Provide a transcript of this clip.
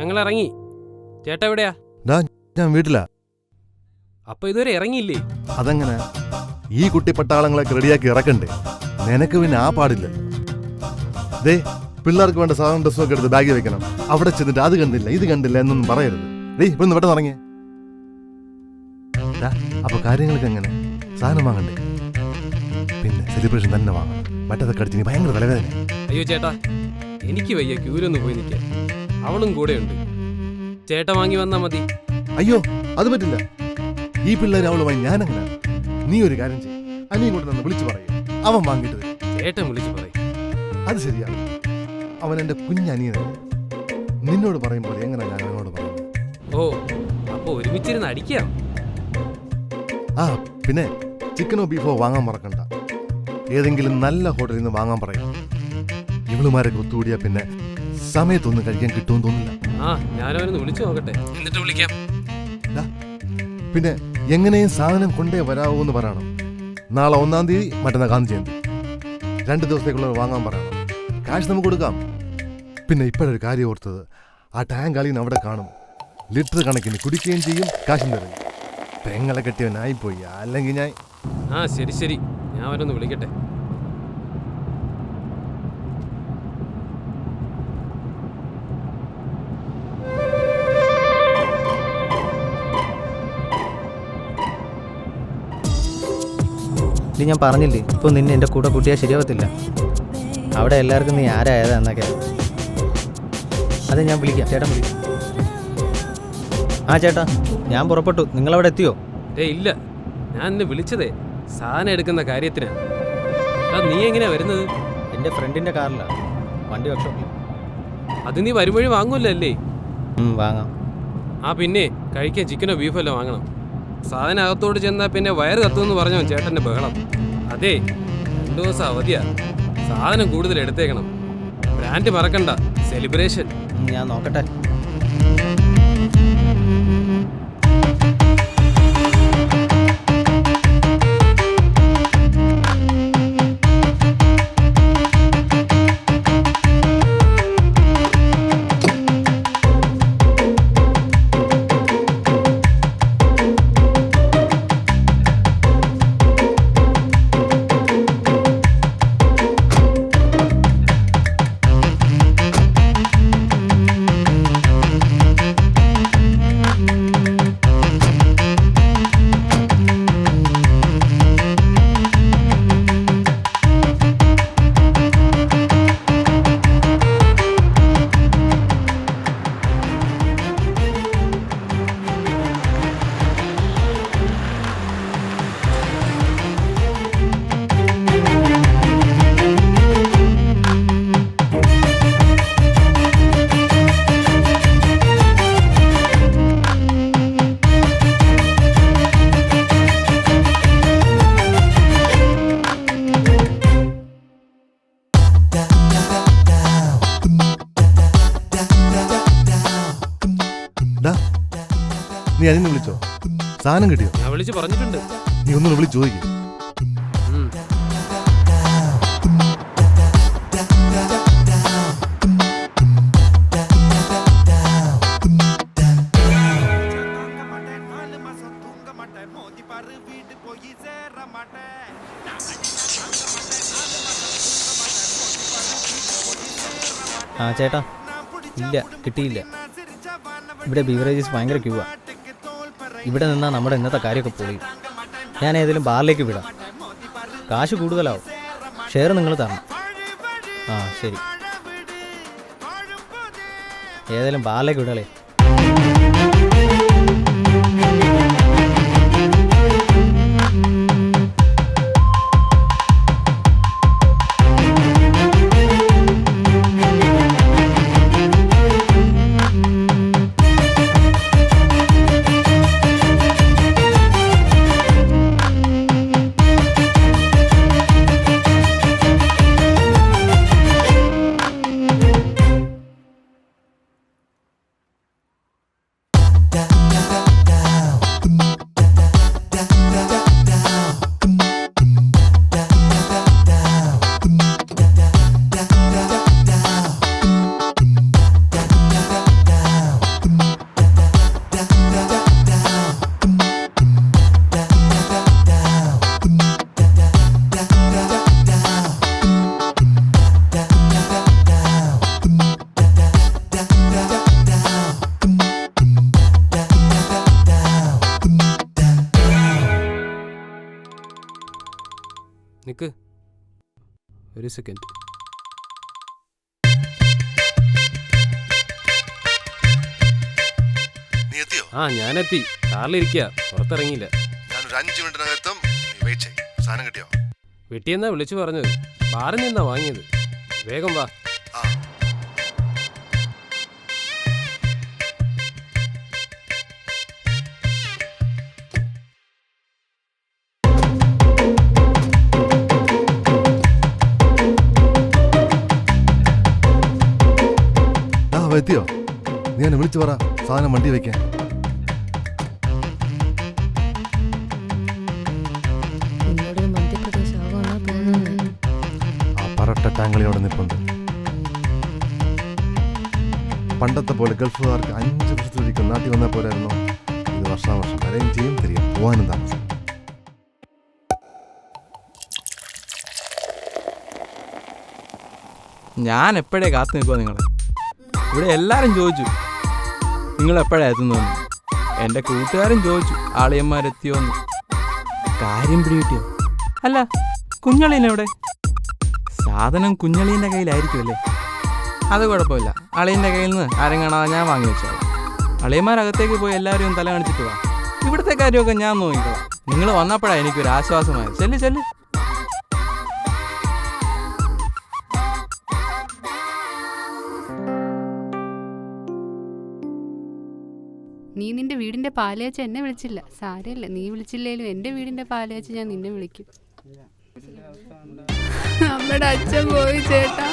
ഞങ്ങൾ ഇറങ്ങി. ചേട്ടാ എവിടെയാ? ഞാൻ വീട്ടിലാ. അപ്പൊ ഇതുവരെ ഇറങ്ങിയില്ലേ? അതെങ്ങനെ? ഈ കുട്ടി പട്ടാളങ്ങളെ റെഡിയാക്കി ഇറക്കണ്ടേ? നിനക്ക് പിന്നെ ആ പാടില്ല. ദേ, പിള്ളേർക്ക് വേണ്ട സാധനം ഡ്രസ്സൊക്കെ എടുത്ത് ബാഗിൽ വെക്കണം. അവിടെ ചെന്നിട്ട് അത് കണ്ടില്ല ഇത് കണ്ടില്ല എന്നൊന്നും പറയരുത്. ഇപ്പൊ ഇവിടെ ഇറങ്ങിയ അപ്പൊ കാര്യങ്ങൾക്ക് എങ്ങനെ? സാധനം വാങ്ങണ്ടേ? പിന്നെ സെലിബ്രേഷൻ തന്നെ വാങ്ങണം. മറ്റേതൊക്കെ അടിച്ച് ഭയങ്കര തലവേദന. അയ്യോ ചേട്ടാ, എനിക്ക് വയ്യ ക്യൂരൊന്ന് പോയി നിൽക്കാൻ. അവളും കൂടെ ഉണ്ട്. ചേട്ട വാങ്ങി വന്നാ മതി. അയ്യോ അത് പറ്റില്ല. ഈ പിള്ളേർ അവളുമായി ഞാനങ്ങനെ. നീ ഒരു കാര്യം ചെയ്യും, അനിയും കൊണ്ട് തന്നെ വിളിച്ചു പറയും. അവൻ വാങ്ങിയിട്ട് ചേട്ടൻ വിളിച്ചു പറയും. അത് ശരിയാണ്. അവൻ എന്റെ കുഞ്ഞനിയനല്ലേ. നിന്നോട് പറയുമ്പോൾ എങ്ങനെ ഞാൻ അവനോട് പറയും? ഓ, അപ്പൊ ഒരുമിച്ചിരുന്ന് അടിക്കാം. ആ പിന്നെ ചിക്കനോ ബീഫോ വാങ്ങാൻ മറക്കണ്ട. ഏതെങ്കിലും നല്ല ഹോട്ടലിൽ നിന്ന് വാങ്ങാൻ പറയും. ഇവളുമാരൊക്കെ ഒത്തുകൂടിയാ പിന്നെ സമയത്തൊന്നും കഴിക്കാൻ കിട്ടുമെന്ന് തോന്നില്ല. ആ, ഞാനവനൊന്ന് വിളിച്ചു നോക്കട്ടെ, എന്നിട്ട് വിളിക്കാം. പിന്നെ എങ്ങനെയും സാധനം കൊണ്ടേ വരാവൂ എന്ന് പറയണം. നാളെ 1-ാം തീയതി, മറ്റന്നാൾ ഗാന്ധി ജയന്തി. 2 ദിവസത്തേക്കുള്ള വാങ്ങാൻ പറയണം. കാശ് നമുക്ക് കൊടുക്കാം. പിന്നെ ഇപ്പോഴൊരു കാര്യം ഓർത്തത്, ആ ടാങ്ക് അളിയൻ അവിടെ കാണും. ലിറ്റർ കണക്കിന് കുടിക്കുകയും ചെയ്യും, കാശും തരും. പെങ്ങളെ കെട്ടിയവനായിപ്പോയി. അല്ലെങ്കിൽ ഞാൻ ആ ശരി ശരി, ഞാൻ അവരൊന്ന് വിളിക്കട്ടെ. ഇത് ഞാൻ പറഞ്ഞില്ലേ, ഇപ്പോൾ നിന്നെ എൻ്റെ കൂടെ കൂട്ടിയാൽ ശരിയാവത്തില്ല. അവിടെ എല്ലാവർക്കും നീ ആരായതാ എന്നൊക്കെ. അതെ, ഞാൻ വിളിക്കാം. ചേട്ടൻ വിളിക്കാം. ആ ചേട്ടാ, ഞാൻ പുറപ്പെട്ടു. നിങ്ങളവിടെ എത്തിയോ? ഇല്ല, ഞാൻ എന്നെ വിളിച്ചതേ സാധനം എടുക്കുന്ന കാര്യത്തിനാ. നീ എങ്ങനെയാ വരുന്നത്? എൻ്റെ ഫ്രണ്ടിൻ്റെ കാറിലാണ്, വണ്ടി വർക്ക്ഷോപ്പിൽ. അത് നീ വരുമ്പഴി വാങ്ങൂല്ലോ അല്ലേ? വാങ്ങാം. ആ പിന്നെ കഴിക്കാൻ ചിക്കനോ ബീഫോ അല്ലോ വാങ്ങണം. സാധനം അകത്തോട് ചെന്നാൽ പിന്നെ വയറ് കത്തുമെന്ന് പറഞ്ഞോ ചേട്ടൻ്റെ ബഹളം. അതെ, 2 ദിവസം അവധിയാ. സാധനം കൂടുതൽ എടുത്തേക്കണം. ബ്രാൻഡ് മറക്കണ്ട. സെലിബ്രേഷൻ. ഞാൻ നോക്കട്ടെ. നീ അതിനെ വിളിച്ചോ? സാധനം കിട്ടിയോ? ഞാൻ വിളിച്ചു പറഞ്ഞിട്ടുണ്ട്. നീ ഒന്നും വിളിച്ചു ചോദിക്കും. ആ ചേട്ടാ, ഇല്ല, കിട്ടിയില്ല. ഇവിടെ ബീവറേജസ് ഭയങ്കര ക്യൂവാ. ഇവിടെ നിന്നാൽ നമ്മുടെ ഇന്നത്തെ കാര്യമൊക്കെ പോയി. ഞാൻ ഏതെങ്കിലും ബാറിലേക്ക് വിടാം. കാശ് കൂടുതലാവും. ഷെയർ നിങ്ങൾ തരണം. ആ ശരി, ഏതെങ്കിലും ബാറിലേക്ക് വിടാളേ. നിക്ക് ഒരു സെക്കൻഡ്. നീ എത്തിയോ? ആ ഞാനെത്തി. കാറിലിരിക്കുക, പുറത്തിറങ്ങിയില്ല. ഞാനൊരു 5 മിനിറ്റിനകത്തും. നീ വെയിറ്റ് ചെയ്യ്. സാധനം കിട്ടിയോ? വെട്ടിയെന്നാ വിളിച്ചു പറഞ്ഞത്. ബാറിൽ നിന്നാ വാങ്ങിയത്. വേഗം വാ. ആ എത്തിയോ? നീ എന്നെ വിളിച്ചു പറ സാധനം വണ്ടി വെക്കാൻ. ആ പറട്ട ടാങ്കളിയോടെ നിൽപ്പുണ്ട്. പണ്ടത്തെ പോലെ ഗൾഫുകാർക്ക് 5 വർഷത്തിലൊരിക്കൽ നാട്ടിൽ വന്നാൽ പോരായിരുന്നോ? ഇത് വർഷാവർഷം അറേഞ്ച് ചെയ്യും, തിരികെ പോകാനും താമസം. ഞാൻ എപ്പോഴേ കാത്തു നിൽക്കുമോ നിങ്ങൾ? ഇവിടെ എല്ലാവരും ചോദിച്ചു നിങ്ങൾ എപ്പോഴാണ് എത്തുന്നതെന്ന്. എൻ്റെ കൂട്ടുകാരും ചോദിച്ചു ആളിയന്മാരെത്തിയോന്ന്. കാര്യം പിടികിട്ടിയോ? അല്ല, കുഞ്ഞളീനെവിടെ? സാധനം കുഞ്ഞളീൻ്റെ കയ്യിലായിരിക്കുമല്ലേ? അത് കുഴപ്പമില്ല, അളിയൻ്റെ കയ്യിൽ നിന്ന് ആരും കാണാതെ ഞാൻ വാങ്ങി വെച്ചോളാം. അളിയന്മാരകത്തേക്ക് പോയി എല്ലാവരും തല കാണിച്ചിട്ട് വാ. ഇവിടുത്തെ കാര്യമൊക്കെ ഞാൻ നോക്കിക്കോളാം. നിങ്ങൾ വന്നപ്പോഴാണ് എനിക്കൊരു ആശ്വാസമായത്. ചെല്ല് ചെല്ല്. നീ നിന്റെ വീടിന്റെ പാലയച്ച് എന്നെ വിളിച്ചില്ല. സാരമില്ല, നീ വിളിച്ചില്ലേലും എന്റെ വീടിന്റെ പാലയച്ച് ഞാൻ നിന്നെ വിളിക്കും. നമ്മുടെ അച്ഛൻ പോയി ചേട്ടാ.